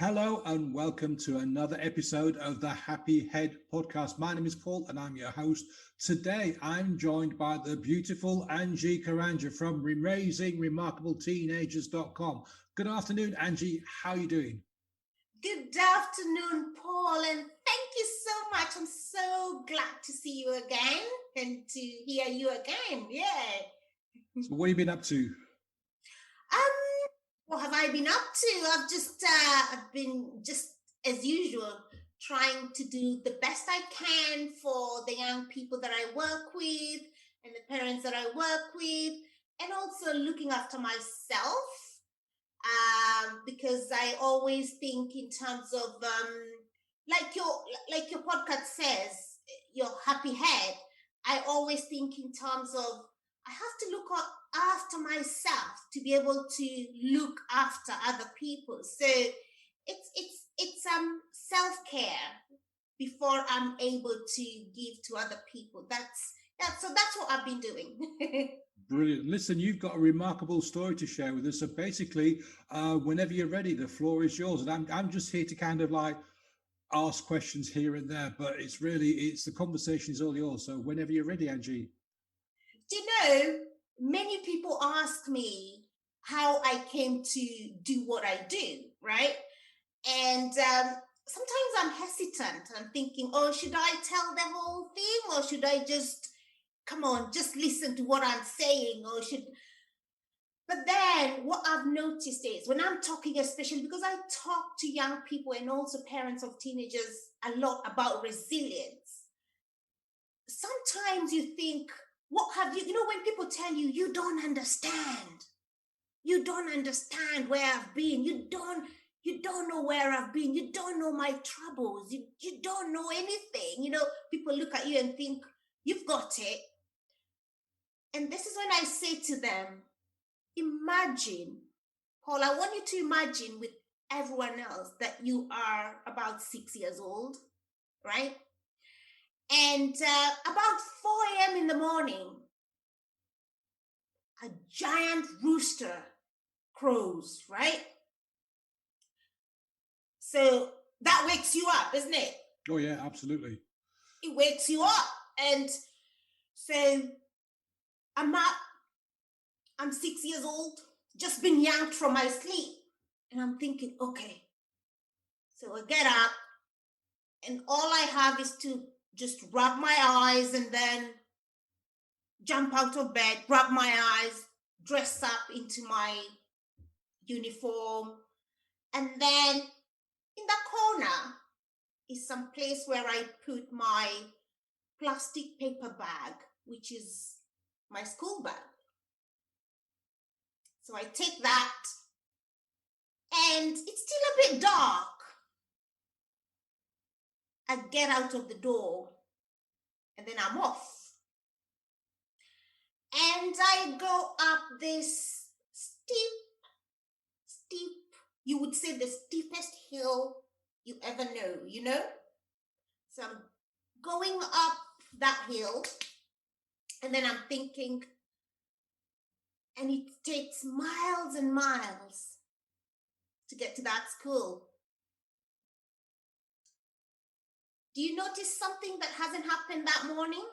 Hello and welcome to another episode of the Happy Head podcast. My name is Paul and I'm your host. Today I'm joined by the beautiful Angie Karanja from raisingremarkableteenagers.com. Good afternoon, Angie. How are you doing? Good afternoon, Paul, and thank you so much. I'm so glad to see you again and to hear you again. Yeah. So what have you been up to? What have I been up to? I've been just as usual, trying to do the best I can for the young people that I work with and the parents that I work with, and also looking after myself. Because I always think in terms of like your podcast says, your happy head. I always think in terms of I have to look after myself to be able to look after other people. So it's self-care before I'm able to give to other people. That's what I've been doing. Brilliant. Listen, you've got a remarkable story to share with us. So basically, whenever you're ready, the floor is yours. And I'm just here to kind of like ask questions here and there, but it's the conversation is all yours. So whenever you're ready, Angie. Do you know, many people ask me how I came to do what I do, right? And sometimes I'm hesitant. I'm thinking, oh, should I tell the whole thing, or should I just just listen to what I'm saying, But then what I've noticed is when I'm talking, especially because I talk to young people and also parents of teenagers a lot about resilience, sometimes you think, what have you know, when people tell you, you don't understand where I've been, you don't know where I've been, you don't know my troubles, you don't know anything, people look at you and think, you've got it. And this is when I say to them, imagine, Paul, I want you to imagine with everyone else that you are about 6 years old, right? And about 4 a.m. in the morning, a giant rooster crows, right? So that wakes you up, isn't it? Oh, yeah, absolutely. It wakes you up. And so I'm up. I'm 6 years old, just been yanked from my sleep. And I'm thinking, okay. So I get up, and all I have is to just rub my eyes and then jump out of bed, rub my eyes, dress up into my uniform. And then in the corner is some place where I put my plastic paper bag, which is my school bag. So I take that, and it's still a bit dark. I get out of the door, and then I'm off. And I go up this steep, you would say the steepest hill you ever know? So I'm going up that hill, and then I'm thinking, and it takes miles and miles to get to that school. Do you notice something that hasn't happened that morning?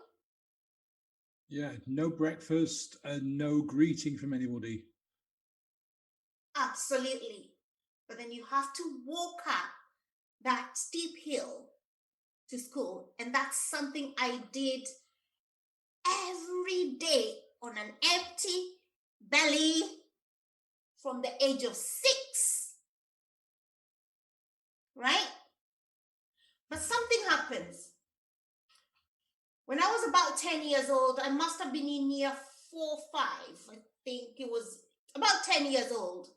Yeah, no breakfast and no greeting from anybody. Absolutely. But then you have to walk up that steep hill to school. And that's something I did every day on an empty belly from the age of 6. Right? But something happens. When I was about 10 years old, I must have been in year 4, 5. I think it was about 10 years old.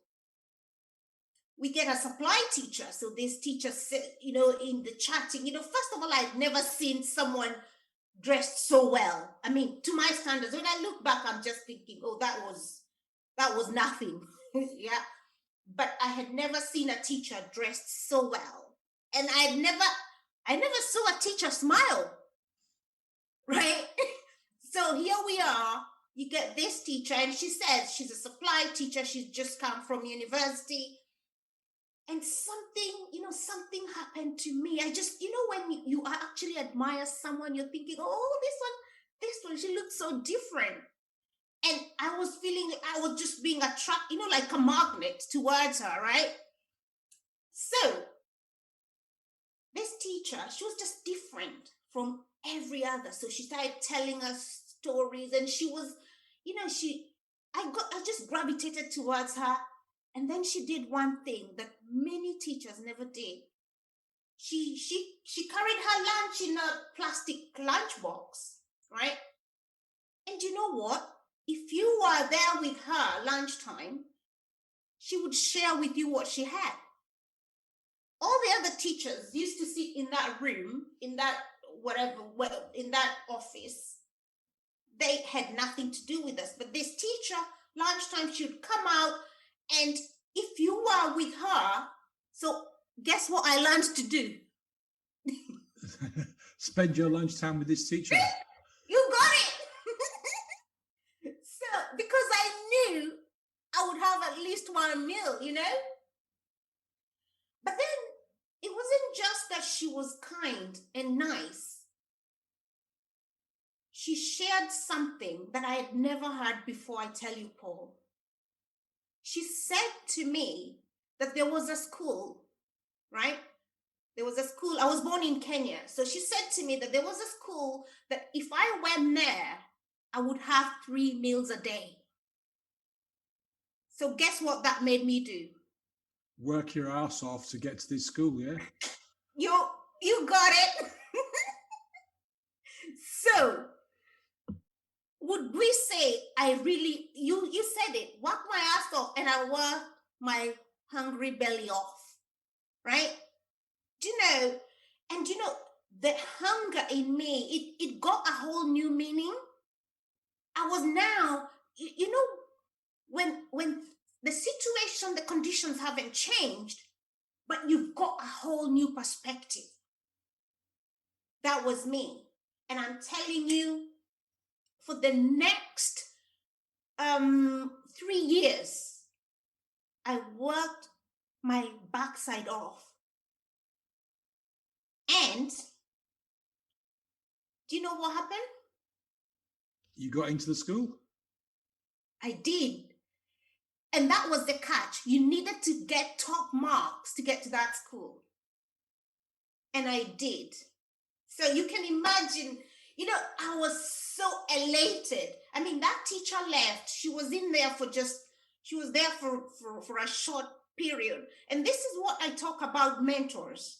We get a supply teacher. So this teacher said, in the chatting, first of all, I'd never seen someone dressed so well. I mean, to my standards, when I look back, I'm just thinking, oh, that was nothing. Yeah. But I had never seen a teacher dressed so well. And I never saw a teacher smile. Right? So here we are. You get this teacher, and she says she's a supply teacher. She's just come from university. And something something happened to me. I just, when you actually admire someone, you're thinking, oh, this one, she looks so different. And I was feeling, I was just being attracted, like a magnet towards her, right? So this teacher, she was just different from every other. So she started telling us stories, and she was, I just gravitated towards her. And then she did one thing that many teachers never did. She carried her lunch in a plastic lunchbox, right? And you know what? If you were there with her lunchtime, she would share with you what she had. All the other teachers used to sit in that room, in that in that office. They had nothing to do with us. But this teacher, lunchtime, she would come out, and if you were with her, so guess what I learned to do? Spend your lunchtime with this teacher. You got it. So, because I knew I would have at least one meal, But then it wasn't just that she was kind and nice. She shared something that I had never heard before, I tell you, Paul. She said to me that there was a school, right? There was a school. I was born in Kenya. So she said to me that there was a school that if I went there, I would have 3 meals a day. So guess what that made me do? Work your ass off to get to this school, yeah? You got it. So would we say you said it, work my ass off and I work my hungry belly off, right? The hunger in me, it got a whole new meaning. I was now, when the situation, the conditions haven't changed, but you've got a whole new perspective. That was me. And I'm telling you, for the next 3 years, I worked my backside off. And do you know what happened? You got into the school? I did. And that was the catch. You needed to get top marks to get to that school. And I did. So you can imagine, I was so elated. I mean, that teacher left. She was in there she was there for a short period. And this is what I talk about mentors.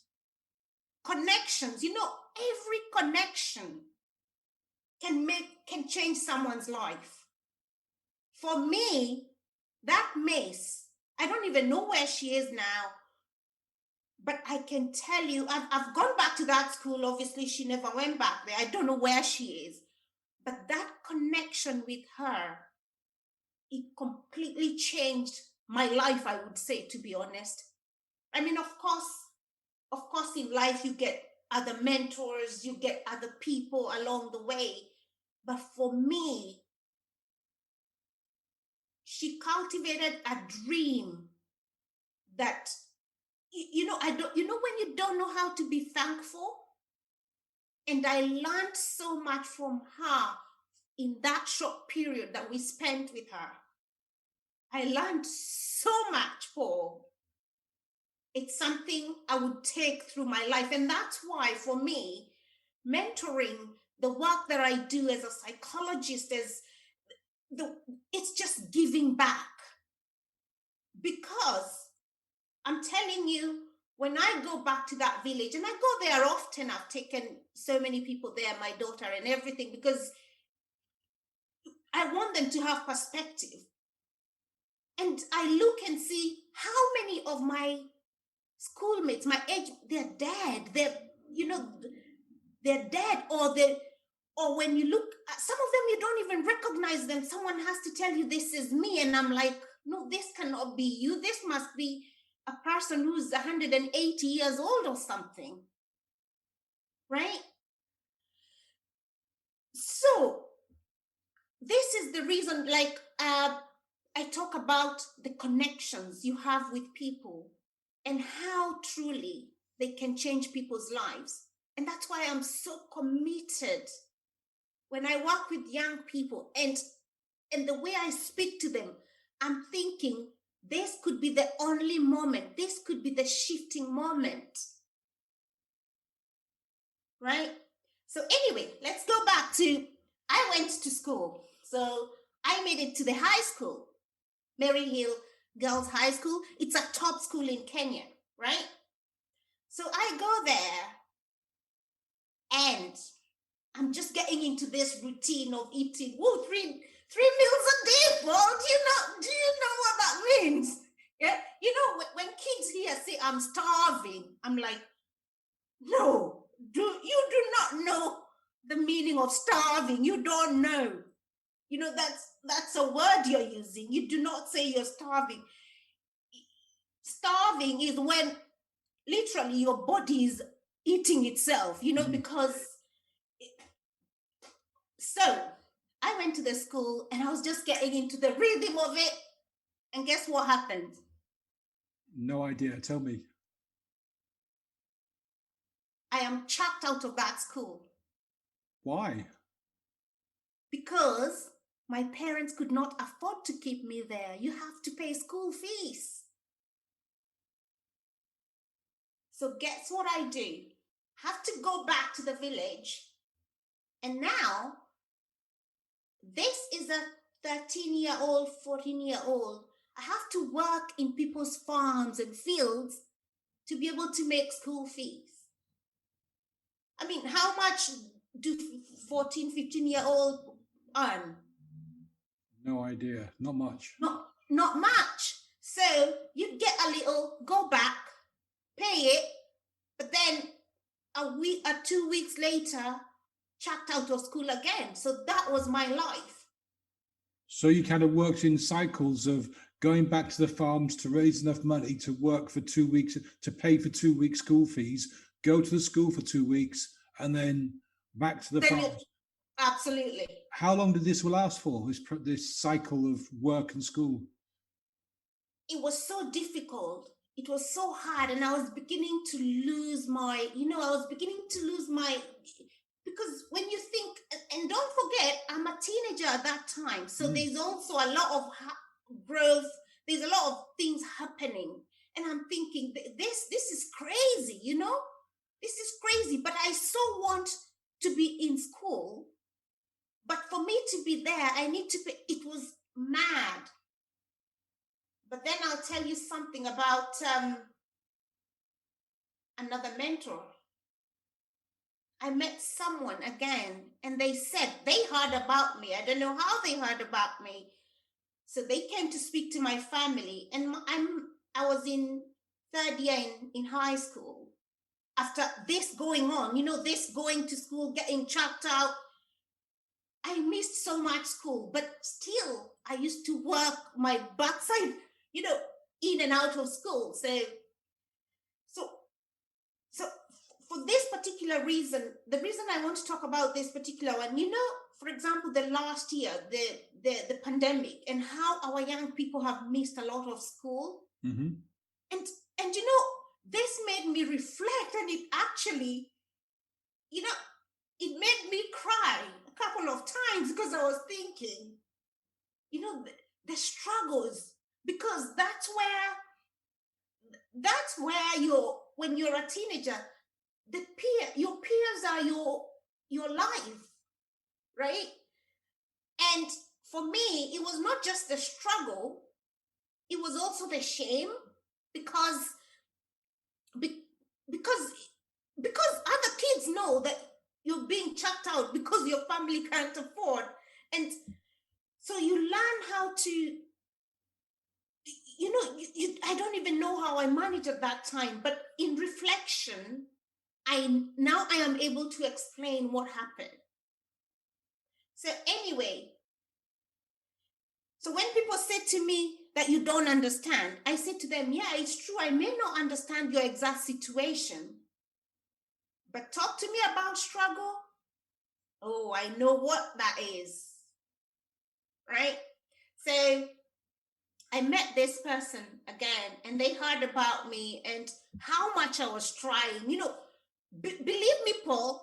Connections. Every connection can change someone's life. For me, that Mace, I don't even know where she is now, but I can tell you, I've gone back to that school. Obviously, she never went back there. I don't know where she is, but that connection with her, it completely changed my life, I would say, to be honest. I mean, of course, in life, you get other mentors, you get other people along the way. But for me, she cultivated a dream that, when you don't know how to be thankful? And I learned so much from her in that short period that we spent with her. I learned so much, Paul. It's something I would take through my life. And that's why, for me, mentoring, the work that I do as a psychologist, it's just giving back. Because I'm telling you, when I go back to that village, and I go there often, I've taken so many people there, my daughter and everything, because I want them to have perspective. And I look and see how many of my schoolmates, my age, they're dead. They're dead, or when you look at some of them, you don't even recognize them. Someone has to tell you, this is me. And I'm like, no, this cannot be you. This must be a person who's 180 years old or something, right? So this is the reason, I talk about the connections you have with people and how truly they can change people's lives. And that's why I'm so committed when I work with young people, and the way I speak to them, I'm thinking this could be the only moment. This could be the shifting moment. Right? So anyway, let's go back to, I went to school. So I made it to the high school, Mary Hill Girls High School. It's a top school in Kenya, right? So I go there and I'm just getting into this routine of eating, three meals a day, Paul. Do you know what that means? Yeah. You know, when kids here say I'm starving, I'm like, no, you do not know the meaning of starving. You don't know. You know, that's a word you're using. You do not say you're starving. Starving is when literally your body is eating itself, you know, because so I went to the school and I was just getting into the rhythm of it. And guess what happened? No idea. Tell me. I am chucked out of that school. Why? Because my parents could not afford to keep me there. You have to pay school fees. So guess what I do? Have to go back to the village. And now, this is a 13-year-old, 14-year-old. I have to work in people's farms and fields to be able to make school fees. I mean, how much do 14, 15-year-old earn? No idea. Not much. Not much. So you get a little, go back, pay it, but then a week or 2 weeks later, chucked out of school again. So that was my life. So you kind of worked in cycles of going back to the farms to raise enough money to work for 2 weeks, to pay for 2 weeks school fees, go to the school for 2 weeks, and then back to the farms. Absolutely. How long did this last for, this cycle of work and school? It was so difficult. It was so hard. And I was beginning to lose my, because when you think, and don't forget, I'm a teenager at that time. So there's also a lot of growth. There's a lot of things happening. And I'm thinking, this is crazy, you know? This is crazy. But I so want to be in school. But for me to be there, I need to be, it was mad. But then I'll tell you something about another mentor. I met someone again, and they said they heard about me. I don't know how they heard about me. So they came to speak to my family, and I was in third year in high school. After this going on, this going to school, getting chucked out, I missed so much school, but still I used to work my backside, in and out of school. So for this particular reason, the reason I want to talk about this particular one, for example, the last year, the pandemic, and how our young people have missed a lot of school. Mm-hmm. And this made me reflect, and it actually, it made me cry a couple of times, because I was thinking, the struggles, because that's where when you're a teenager, your peers are your life, right? And for me, it was not just the struggle, it was also the shame, because other kids know that you're being chucked out because your family can't afford. And so you learn how to, I don't even know how I managed at that time, but in reflection, I am able to explain what happened. So anyway, so when people say to me that you don't understand, I say to them, yeah, it's true. I may not understand your exact situation, but talk to me about struggle. Oh, I know what that is, right? So I met this person again, and they heard about me and how much I was trying. Believe me, Paul,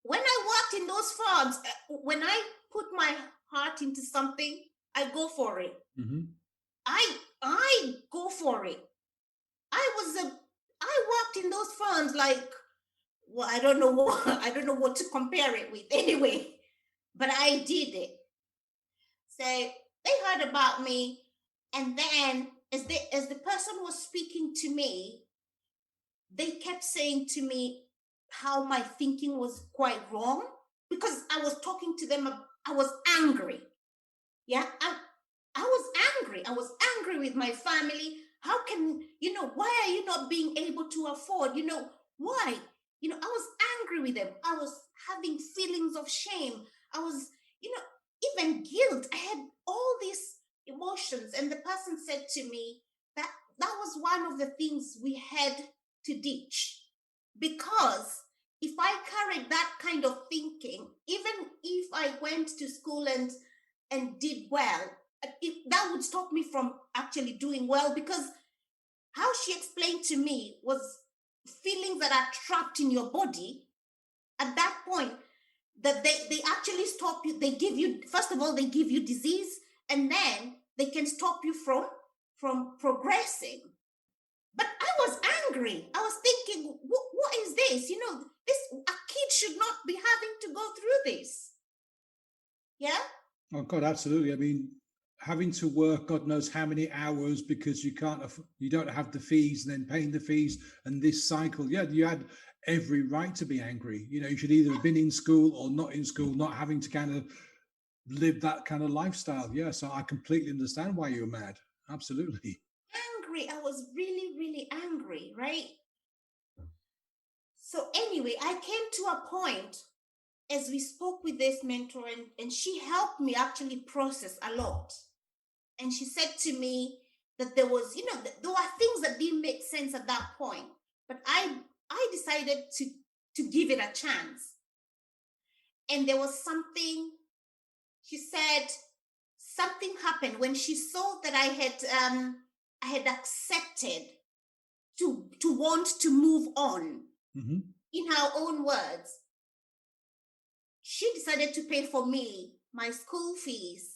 when I worked in those firms, when I put my heart into something, I go for it. Mm-hmm. I go for it. I worked in those firms like, well, I don't know what to compare it with anyway, but I did it. So they heard about me, and then as the person was speaking to me, they kept saying to me how my thinking was quite wrong, because I was talking to them. I was angry. Yeah, I was angry. I was angry with my family. How can, why are you not being able to afford? Why? I was angry with them. I was having feelings of shame. I was, even guilt. I had all these emotions. And the person said to me that that was one of the things we had to ditch. Because if I carried that kind of thinking, even if I went to school and did well, that would stop me from actually doing well, because how she explained to me was feelings that are trapped in your body at that point, that they actually stop you. They give you, first of all, they give you disease, and then they can stop you from progressing. But I was angry. I was thinking, what is this? A kid should not be having to go through this. Yeah? Oh God, absolutely. I mean, having to work God knows how many hours because you don't have the fees, and then paying the fees, and this cycle. Yeah, you had every right to be angry. You should either have been in school or not in school, not having to kind of live that kind of lifestyle. Yeah, so I completely understand why you're mad. Absolutely. Angry. I was really, really angry, right? So anyway, I came to a point as we spoke with this mentor, and she helped me actually process a lot. And she said to me that there was, there were things that didn't make sense at that point, but I decided to give it a chance. And there was something, she said, something happened when she saw that I had accepted to want to move on. Mm-hmm. In her own words, she decided to pay for me my school fees,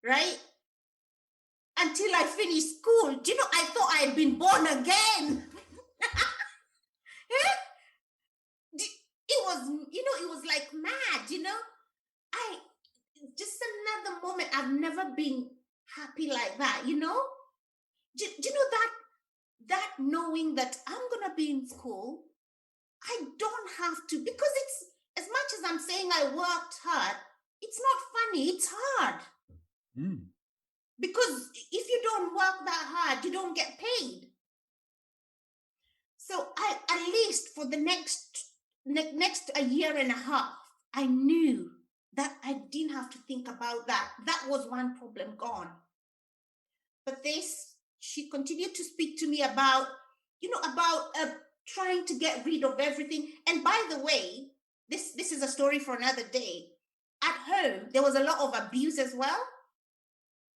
right? Until I finished school. I thought I had been born again. It was like mad. I just another moment. I've never been happy like that. Do you know that knowing that I'm gonna be in school, I don't have to, because it's, as much as I'm saying I worked hard, it's not funny, it's hard. Because if you don't work that hard, you don't get paid. So I, at least for the next a year and a half, I knew that I didn't have to think about that. That was one problem gone. But she continued to speak to me about, trying to get rid of everything. And by the way, this is a story for another day. At home, there was a lot of abuse as well.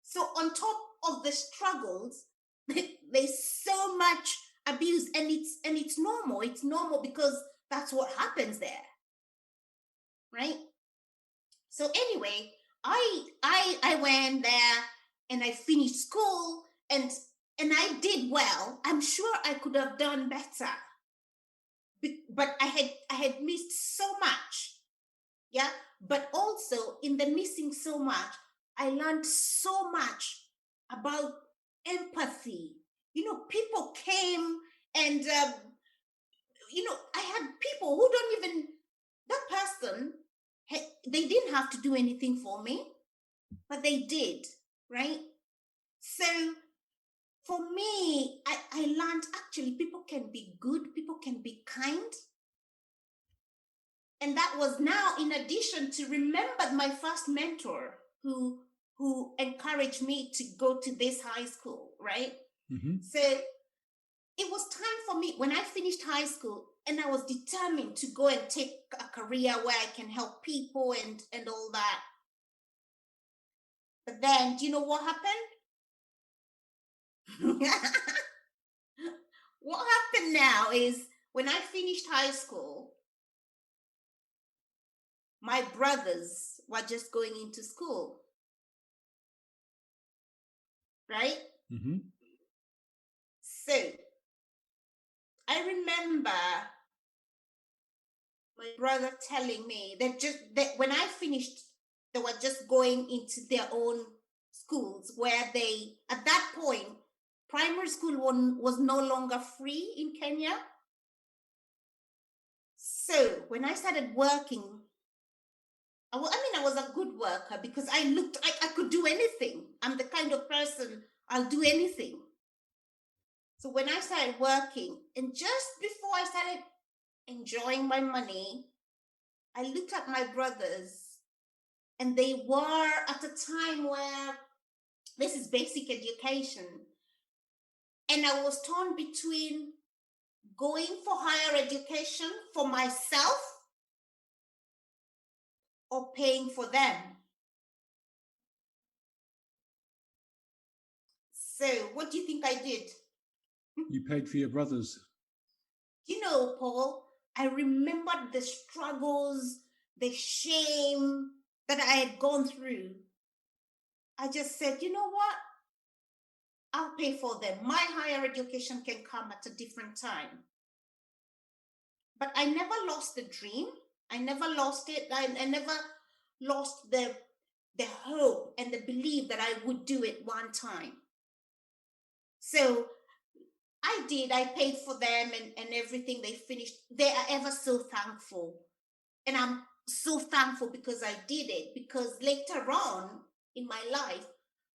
So on top of the struggles, there's so much abuse, and it's normal. It's normal because that's what happens there, right? So anyway, I went there and I finished school, and I did well. I'm sure I could have done better, but I had missed so much. Yeah, but also in the missing so much, I learned so much about empathy. People came, and I had people who don't even, that person, they didn't have to do anything for me, but they did, right? So for me, I learned actually people can be good, people can be kind. And that was now in addition to remember my first mentor who encouraged me to go to this high school, right? Mm-hmm. So it was time for me when I finished high school, and I was determined to go and take a career where I can help people and all that. But then, do you know what happened? What happened now is when I finished high school, my brothers were just going into school, right? Mm-hmm. So I remember my brother telling me that when I finished, they were just going into their own schools where they, at that point, primary school was no longer free in Kenya. So when I started working, I was a good worker because I could do anything. I'm the kind of person, I'll do anything. So when I started working, and just before I started enjoying my money, I looked at my brothers, and they were at a time where this is basic education. And I was torn between going for higher education for myself or paying for them. So what do you think I did? You paid for your brothers. You know, Paul, I remembered the struggles, the shame that I had gone through. I just said, you know what? I'll pay for them. My higher education can come at a different time. But I never lost the dream. I never lost it. I never lost the hope and the belief that I would do it one time. So I did. I paid for them and everything. They finished. They are ever so thankful. And I'm so thankful because I did it. Because later on in my life,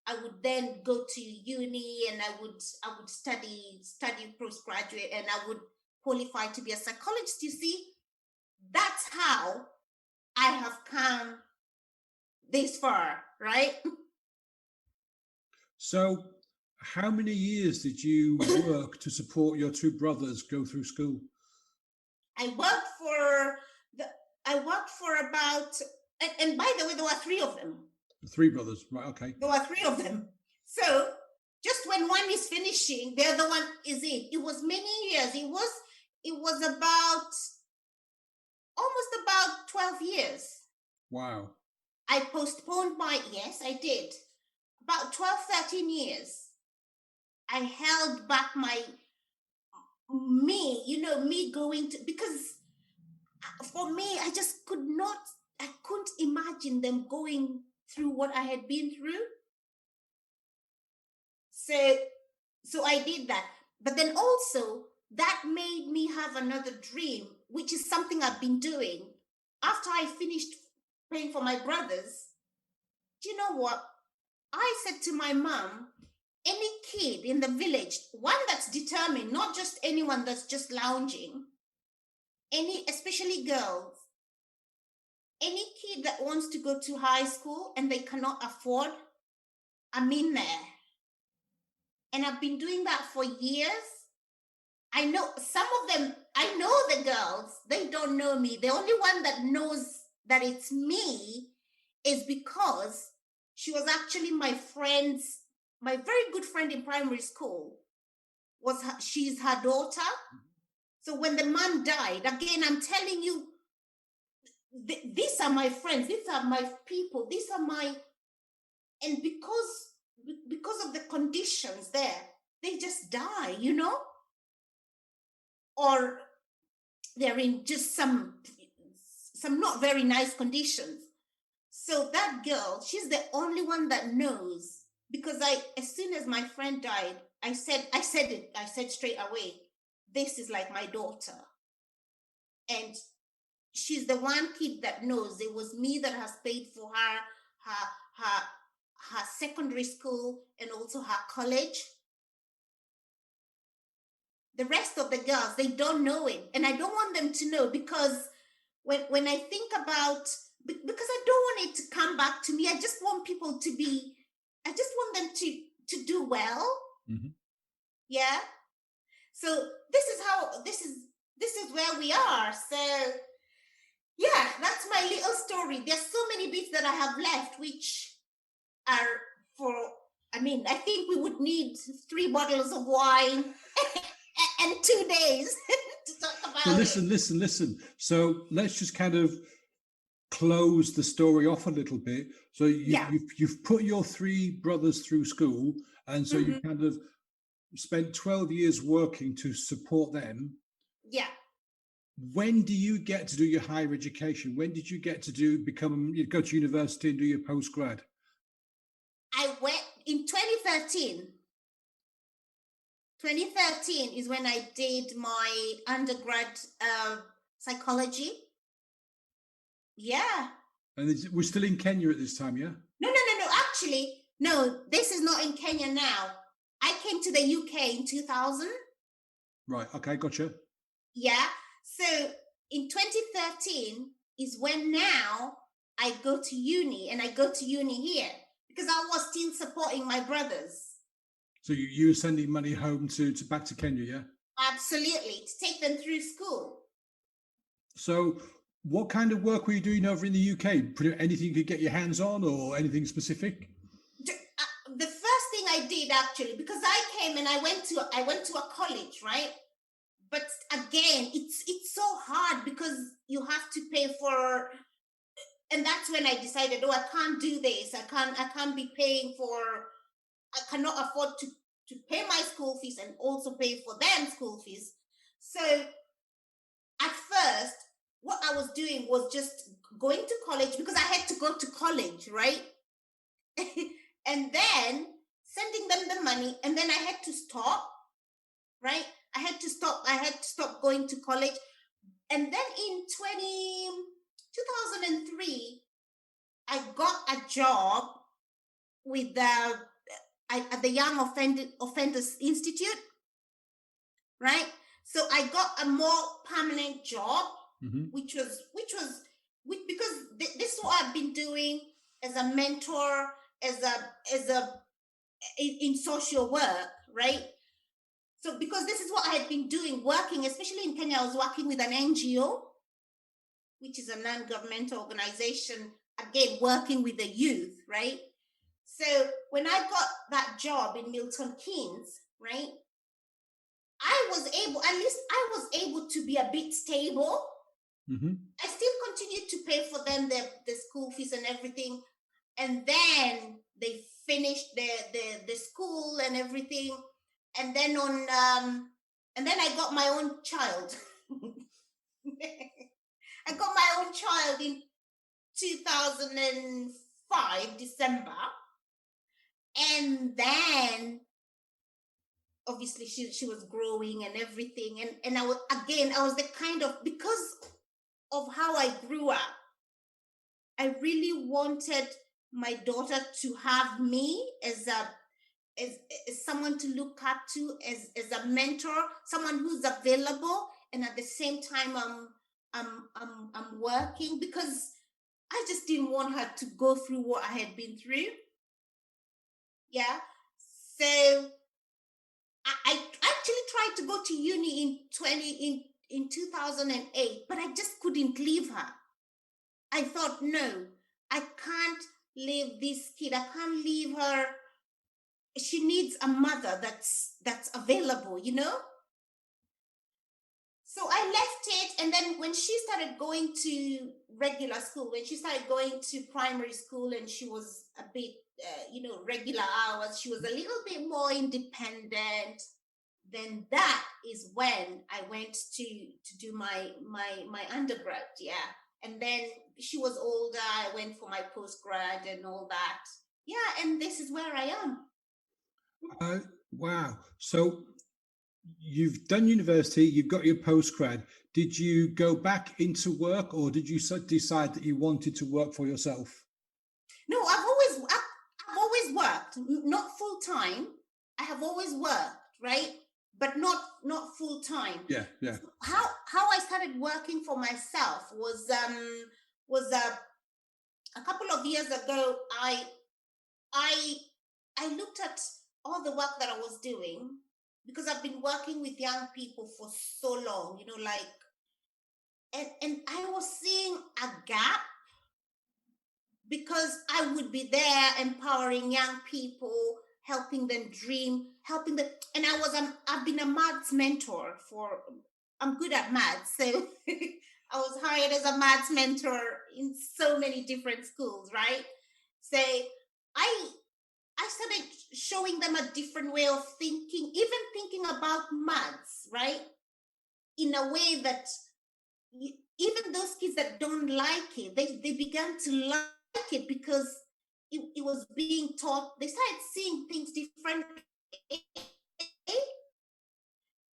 I would then go to uni and I would study postgraduate, and I would qualify to be a psychologist. You see, that's how I have come this far, right? So how many years did you work to support your two brothers go through school? I worked for about, and by the way, there were three of them. Three brothers, right? Okay. There were three of them. So just when one is finishing, the other one is in. It was many years. It was about almost about 12 years. Wow. I postponed yes, I did. About 12, 13 years. I held back me going to, because for me, I just couldn't imagine them going through what I had been through. So I did that. But then also, that made me have another dream, which is something I've been doing. After I finished paying for my brothers, do you know what? I said to my mom, any kid in the village, one that's determined, not just anyone that's just lounging, especially girls, any kid that wants to go to high school and they cannot afford, I'm in there. And I've been doing that for years. I know some of them, I know the girls, they don't know me. The only one that knows that it's me is because she was actually my very good friend in primary school. She's her daughter. So when the man died, again, I'm telling you, these are my friends, these are my people, and because of the conditions there, they just die, or they're in just some not very nice conditions. So that girl, she's the only one that knows, because as soon as my friend died, I said straight away, this is like my daughter. And she's the one kid that knows it was me that has paid for her secondary school and also her college. The rest of the girls, they don't know it. And I don't want them to know, because when I think about, because I don't want it to come back to me. I just want people I just want them to do well. Mm-hmm. Yeah. So this is where we are. So yeah, that's my little story. There's so many bits that I have left, which are for I mean, I think we would need 3 bottles of wine and 2 days to talk about So it. listen. So let's just kind of close the story off a little bit. So you've put your 3 brothers through school, and so you kind of spent 12 years working to support them. Yeah. When do you get to do your higher education? When did you get to go to university and do your postgrad? I went in 2013. 2013 is when I did my undergrad psychology. Yeah. And we're still in Kenya at this time, yeah? No. Actually, no, this is not in Kenya now. I came to the UK in 2000. Right. Okay. Gotcha. Yeah. So in 2013 is when now I go to uni, and I go to uni here because I was still supporting my brothers. So you were sending money home to back to Kenya, yeah? Absolutely, to take them through school. So what kind of work were you doing over in the UK? Anything you could get your hands on, or anything specific? The first thing I did, actually, because I came and I went to a college, right? But again, it's so hard because you have to pay for, and that's when I decided, I can't do this. I can't be paying for, I cannot afford to pay my school fees and also pay for them school fees. So at first, what I was doing was just going to college because I had to go to college, right? And then sending them the money, and then I had to stop, right? I had to stop going to college. And then in 2003, I got a job with at the Young Offenders Institute, right? So I got a more permanent job, which was because this is what I've been doing as a mentor, in social work, right? So because this is what I had been doing, working, especially in Kenya, I was working with an NGO, which is a non-governmental organization, again, working with the youth, right? So when I got that job in Milton Keynes, right, I was able to be a bit stable. I still continued to pay for them the school fees and everything. And then they finished the school and everything. And then I got my own child. I got my own child in 2005, December. And then obviously she was growing and everything. And I was the kind of, because of how I grew up, I really wanted my daughter to have me as someone to look up to, as a mentor, someone who's available, and at the same time I'm working, because I just didn't want her to go through what I had been through. Yeah. So I actually tried to go to uni in 2008, but I just couldn't leave her. I thought, no, I can't leave this kid. I can't leave her. She needs a mother that's available, you know? So I left it. And then when she started going to regular school, when she started going to primary school, and she was a bit, regular hours, she was a little bit more independent. Then that is when I went to do my undergrad. Yeah. And then she was older. I went for my postgrad and all that. Yeah. And this is where I am. Wow. So you've done university, you've got your postgrad. Did you go back into work, or did you decide that you wanted to work for yourself? No, I've always worked, not full time. I have always worked, right? But not full time. Yeah. So how I started working for myself was a couple of years ago. I looked at all the work that I was doing, because I've been working with young people for so long, and I was seeing a gap, because I would be there empowering young people, helping them dream, helping them. And I've been a maths mentor I'm good at maths. So I was hired as a maths mentor in so many different schools, right? So I started showing them a different way of thinking, even thinking about maths, right? In a way that even those kids that don't like it, they began to like it because it was being taught. They started seeing things differently.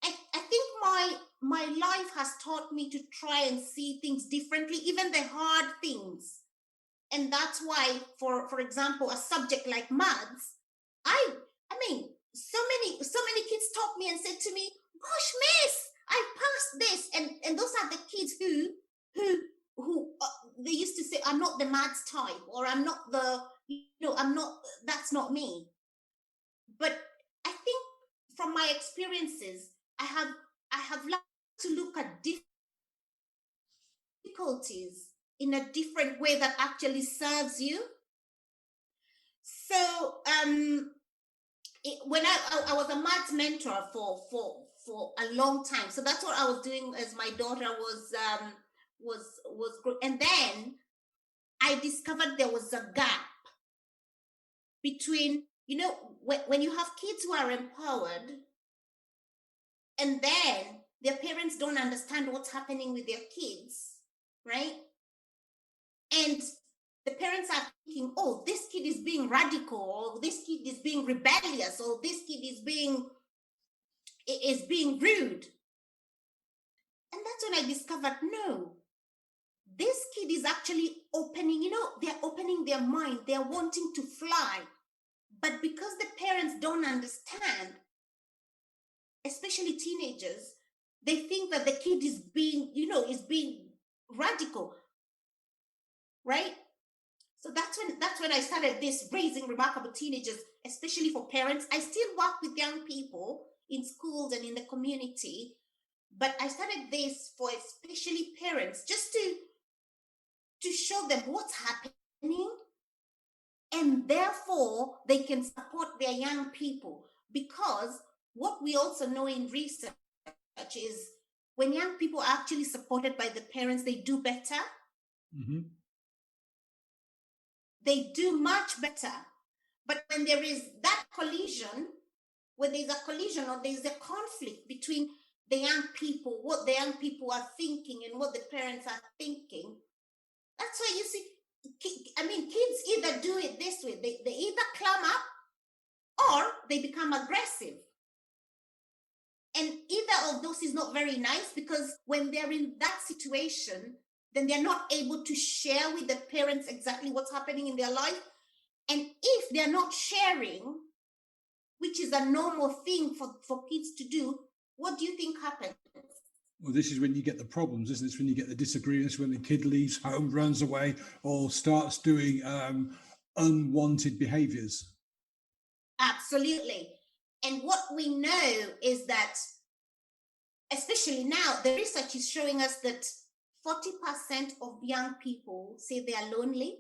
I think my life has taught me to try and see things differently, even the hard things. And that's why, for example, a subject like maths, I mean, so many kids stopped me and said to me, "Gosh, miss, I passed this," and those are the kids who they used to say, "I'm not the maths type," or "I'm not I'm not. That's not me." But I think from my experiences, I have learned to look at difficulties in a different way that actually serves you. So when I was a maths mentor for a long time, so that's what I was doing as my daughter was and then I discovered there was a gap between, when you have kids who are empowered and then their parents don't understand what's happening with their kids, right? And the parents are thinking, "Oh, this kid is being radical, or this kid is being rebellious, or this kid is being rude." And that's when I discovered, no, this kid is actually opening, they're opening their mind, they're wanting to fly. But because the parents don't understand, especially teenagers, they think that the kid is being, is being radical, right? So that's when I started this raising remarkable teenagers, especially for parents. I still work with young people in schools and in the community, but I started this for especially parents, just to show them what's happening, and therefore they can support their young people. Because what we also know in research is when young people are actually supported by the parents, they do better. Mm-hmm. They do much better. But when there is that collision, when there's a collision or there's a conflict between the young people, what the young people are thinking and what the parents are thinking, that's why you see, kids either do it this way. They either clam up or they become aggressive. And either of those is not very nice, because when they're in that situation, then they're not able to share with the parents exactly what's happening in their life. And if they're not sharing, which is a normal thing for kids to do, what do you think happens? Well, this is when you get the problems, isn't it? It's when you get the disagreements, when the kid leaves home, runs away, or starts doing unwanted behaviors. Absolutely. And what we know is that, especially now, the research is showing us that 40% of young people say they are lonely.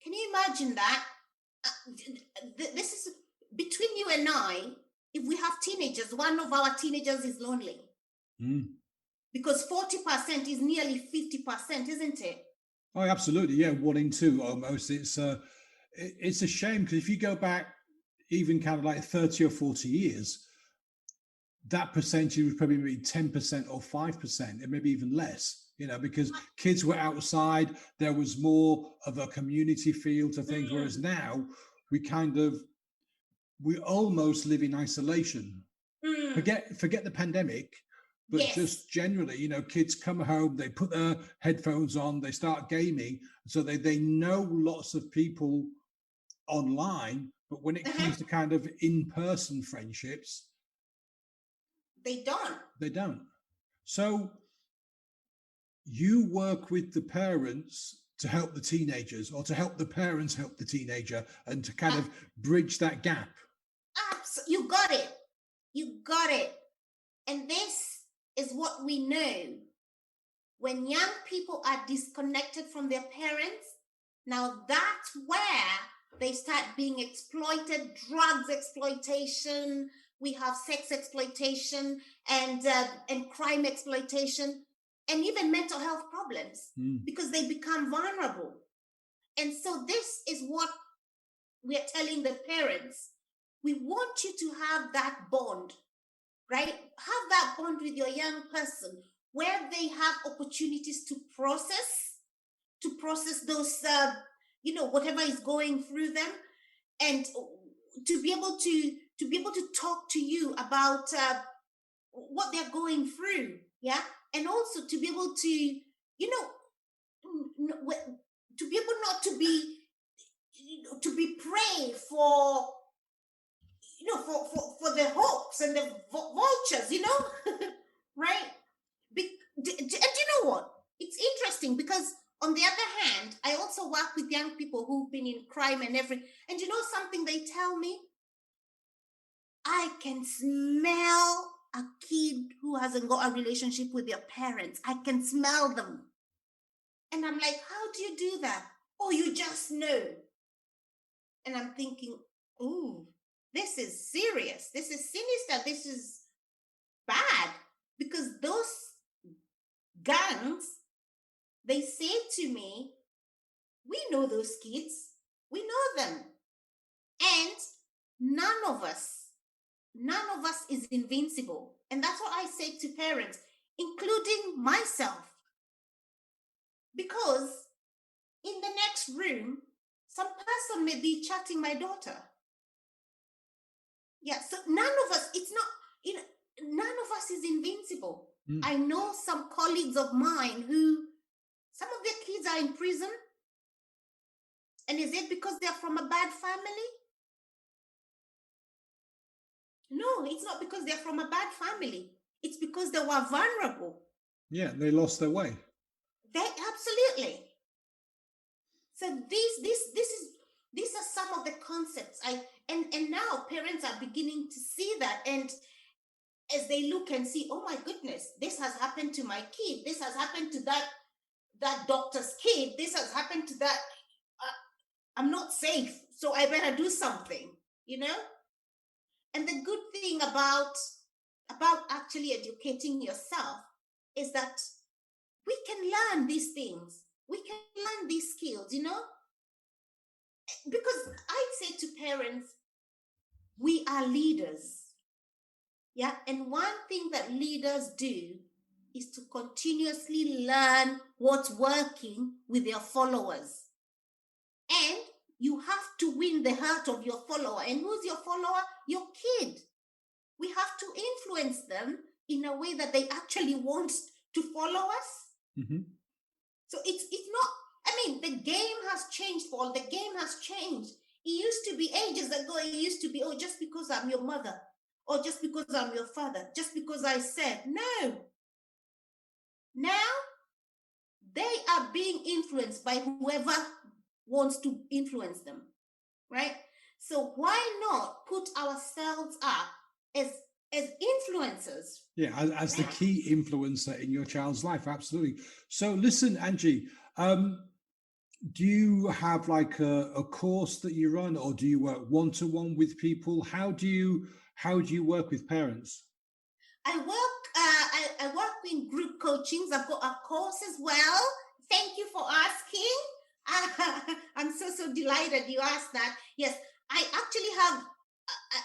Can you imagine that? This is between you and I. If we have teenagers, one of our teenagers is lonely. Because 40% is nearly 50%, isn't it? Oh, absolutely. Yeah, 1 in 2 almost. It's a shame, because if you go back even kind of like 30 or 40 years, that percentage was probably maybe 10% or 5%, and maybe even less, because kids were outside, there was more of a community feel to things, whereas now we almost live in isolation. Forget the pandemic, but Yes. just generally, kids come home, they put their headphones on, they start gaming, so they know lots of people online, but when it comes to kind of in-person friendships, they don't. So you work with the parents to help the teenagers, or to help the parents help the teenager, and to kind of bridge that gap. You got it. And this is what we know. When young people are disconnected from their parents, now that's where They start being exploited, drugs exploitation. We have sex exploitation and crime exploitation, and even mental health problems because they become vulnerable. And so this is what we are telling the parents. We want you to have that bond, right? Have that bond with your young person where they have opportunities to process those, whatever is going through them, and to be able to talk to you about what they're going through, yeah, and also to be able to, to be able not to be prey for, for the hawks and the vultures, right? And you know what? It's interesting because on the other hand, I also work with young people who've been in crime and and you know something they tell me? I can smell a kid who hasn't got a relationship with their parents. I can smell them. And I'm like, how do you do that? Oh, you just know. And I'm thinking, ooh, this is serious. This is sinister. This is bad. Because those gangs, they say to me, we know those kids. We know them. And none of us is invincible. And that's what I say to parents, including myself. Because in the next room, some person may be chatting my daughter. Yeah, so none of us, it's not, none of us is invincible. I know some colleagues of mine who, some of their kids are in prison. And is it because they're from a bad family? No, it's not because they're from a bad family. It's because they were vulnerable. Yeah, they lost their way. Absolutely. So these are some of the concepts. And now parents are beginning to see that, and as they look and see, oh my goodness, this has happened to my kid. This has happened to that doctor's kid. This has happened to that. I'm not safe, so I better do something. And the good thing about actually educating yourself is that we can learn these things. We can learn these skills, because I say to parents, we are leaders. Yeah. And one thing that leaders do is to continuously learn what's working with their followers. And you have to win the heart of your follower. And who's your follower? Your kid. We have to influence them in a way that they actually want to follow us. Mm-hmm. So it's not, the game has changed, Paul. The game has changed. It used to be ages ago, it used to be, oh, just because I'm your mother, or just because I'm your father, just because I said. No. Now, they are being influenced by whoever wants to influence them, right? So why not put ourselves up as influencers? Yeah, as the key influencer in your child's life, absolutely. So listen, Angie, do you have like a course that you run, or do you work one-to-one with people? How do you work with parents? I work in group coachings. I've got a course as well. Thank you for asking. I'm so delighted you asked that. Yes, I actually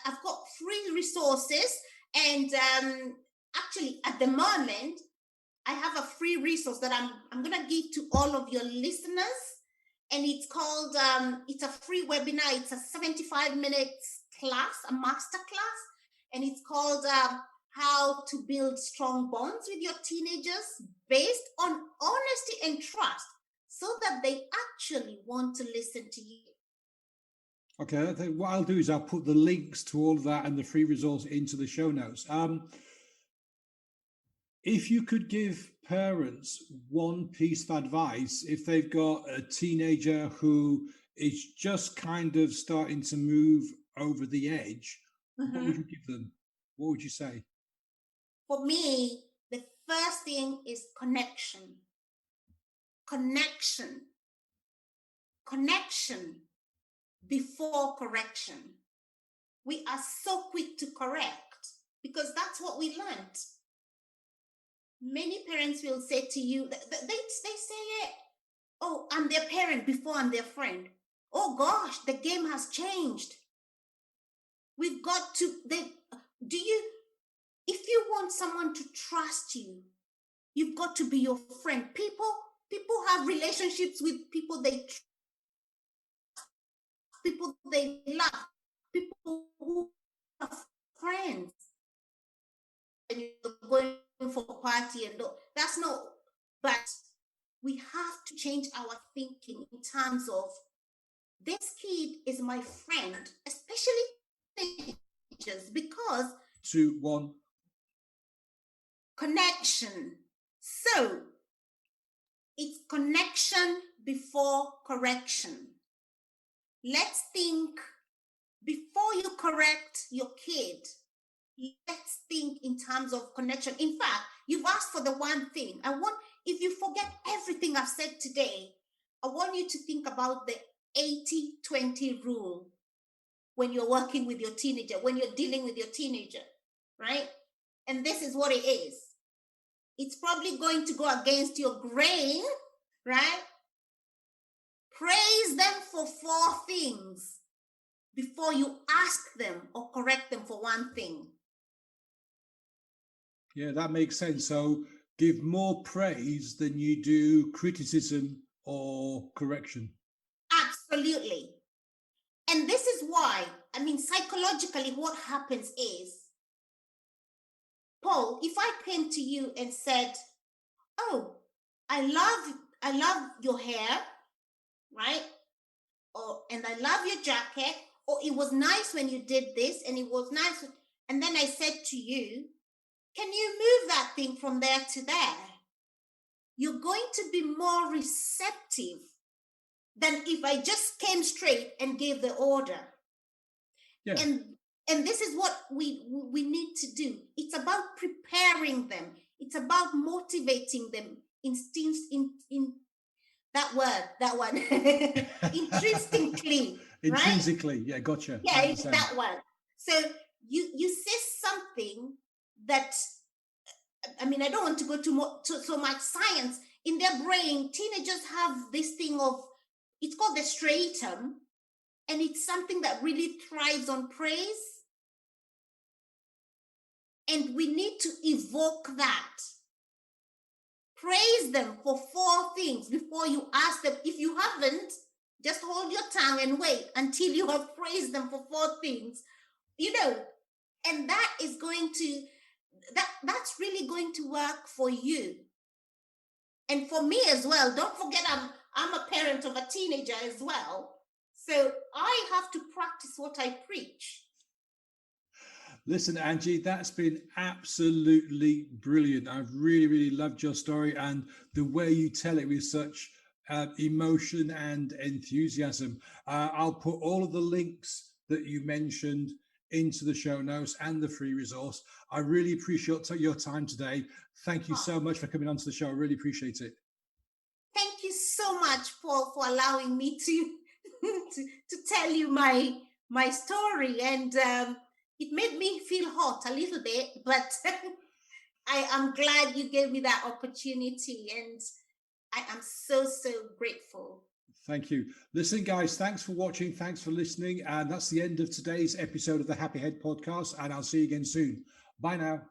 I've got free resources, and actually at the moment I have a free resource that I'm gonna give to all of your listeners, and it's called it's a free webinar. It's a 75 minutes class, a master class, and it's called how to build strong bonds with your teenagers based on honesty and trust, so that they actually want to listen to you. Okay, I think what I'll do is I'll put the links to all of that and the free resource into the show notes. If you could give parents one piece of advice, if they've got a teenager who is just kind of starting to move over the edge, what would you give them? What would you say? For me, the first thing is connection. Connection. before correction. We are so quick to correct because that's what we learned. Many parents will say to you, they say it, oh, I'm their parent before I'm their friend. Oh gosh, the game has changed. We've got to, if you want someone to trust you, you've got to be your friend. People have relationships with people they trust, people they love, people who are friends. And you're going for a party and that's not, but we have to change our thinking in terms of this kid is my friend, especially teenagers, because 2, 1 connection. So it's connection before correction. Let's think before you correct your kid. Let's think in terms of connection. In fact, you've asked for the one thing. If you forget everything I've said today, I want you to think about the 80-20 rule when you're working with your teenager, when you're dealing with your teenager, right? And this is what it is. It's probably going to go against your grain, right? Praise them for 4 things before you ask them or correct them for one thing. Yeah, that makes sense. So give more praise than you do criticism or correction. Absolutely. And this is why, psychologically, what happens is, Paul, if I came to you and said, oh, I love your hair, right? And I love your jacket, or it was nice when you did this, and it was nice. And then I said to you, can you move that thing from there to there? You're going to be more receptive than if I just came straight and gave the order. Yeah. And this is what we need to do. It's about preparing them. It's about motivating them in that one intrinsically. Intrinsically, right? Yeah, gotcha. Yeah, it's that one. So you say something that, I don't want to go to so much science. In their brain, teenagers have this thing of, it's called the striatum, and it's something that really thrives on praise. And we need to evoke that. Praise them for 4 things before you ask them. If you haven't, just hold your tongue and wait until you have praised them for 4 things. And that is going to, that's really going to work for you. And for me as well. Don't forget, I'm a parent of a teenager as well. So I have to practice what I preach. Listen, Angie, that's been absolutely brilliant. I've really, really loved your story and the way you tell it with such emotion and enthusiasm. I'll put all of the links that you mentioned into the show notes and the free resource. I really appreciate your time today. Thank you so much for coming onto the show. I really appreciate it. Thank you so much, Paul, for allowing me to to tell you my story. And it made me feel hot a little bit, but I am glad you gave me that opportunity, and I am so grateful. Thank you. Listen, guys, thanks for watching. Thanks for listening. And that's the end of today's episode of the Happy Head podcast. And I'll see you again soon. Bye now.